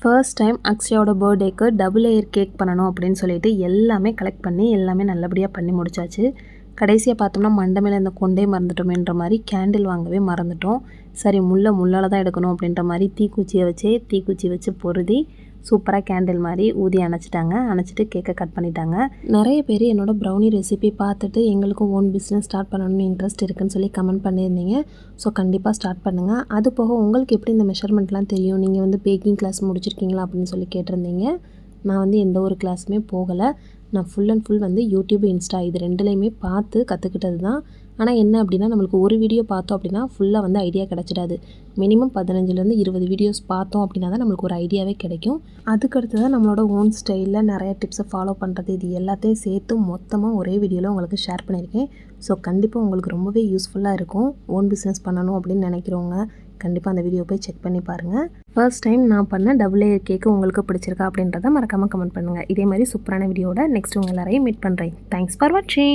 First time அக்ஷயாவோட பர்த்டேக்கு double layer cake பண்ணணும் அப்படின்னு சொல்லிட்டு எல்லாமே கலெக்ட் பண்ணி எல்லாமே நல்லபடியாக பண்ணி முடிச்சாச்சு. கடைசியாக பார்த்தோம்னா மண்டை மேலே இந்த கொண்டே மறந்துட்டோமேன்ற மாதிரி கேண்டில் வாங்கவே மறந்துட்டோம். சரி முள்ளால் தான் எடுக்கணும் அப்படின்ற மாதிரி தீக்குச்சி வச்சு பொருதி சூப்பராக கேண்டில் மாதிரி ஊதி அணைச்சிட்டு கேக்கை கட் பண்ணிட்டாங்க. நிறைய பேர் என்னோட ப்ரௌனி ரெசிபி பார்த்துட்டு எங்களுக்கும் ஓன் பிஸ்னஸ் ஸ்டார்ட் பண்ணணும்னு இன்ட்ரெஸ்ட் இருக்குன்னு சொல்லி கமெண்ட் பண்ணியிருந்தீங்க. ஸோ கண்டிப்பாக ஸ்டார்ட் பண்ணுங்கள். அது போக உங்களுக்கு எப்படி இந்த மெஷர்மெண்ட்லாம் தெரியும், நீங்கள் வந்து பேக்கிங் கிளாஸ் முடிச்சிருக்கீங்களா அப்படின்னு சொல்லி கேட்டிருந்தீங்க. நான் வந்து எந்த ஒரு கிளாஸுமே போகலை. நான் ஃபுல் அண்ட் ஃபுல் வந்து யூடியூப், இன்ஸ்டா இது ரெண்டுலேயுமே பார்த்து கற்றுக்கிட்டது தான். ஆனால் என்ன அப்படின்னா நம்மளுக்கு ஒரு வீடியோ பார்த்தோம் அப்படின்னா ஃபுல்லாக வந்து ஐடியா கிடச்சிடாது. மினிமம் 15லேருந்து 20 வீடியோஸ் பார்த்தோம் அப்படின்னா தான் நம்மளுக்கு ஒரு ஐடியாவே கிடைக்கும். அதுக்கடுத்து தான் நம்மளோட ஓன் ஸ்டைலில் நிறைய டிப்ஸை ஃபாலோ பண்ணுறது, இது எல்லாத்தையும் சேர்த்து மொத்தமாக ஒரே வீடியோவில் உங்களுக்கு ஷேர் பண்ணியிருக்கேன். ஸோ கண்டிப்பாக உங்களுக்கு ரொம்பவே யூஸ்ஃபுல்லாக இருக்கும். ஓன் பிஸ்னஸ் பண்ணணும் அப்படின்னு நினைக்கிறவங்க கண்டிப்பாக அந்த வீடியோ போய் செக் பண்ணி பாருங்கள். ஃபர்ஸ்ட் டைம் நான் பண்ண டபுள் லேயர் கேக்கு உங்களுக்கு பிடிச்சிருக்கா அப்படின்றத மறக்காமல் கமெண்ட் பண்ணுங்கள். இதே மாதிரி சூப்பரான வீடியோட நெக்ஸ்ட் உங்கள் எல்லாரையும் மீட் பண்ணுறேன். தேங்க்ஸ் ஃபார் வாட்சிங்.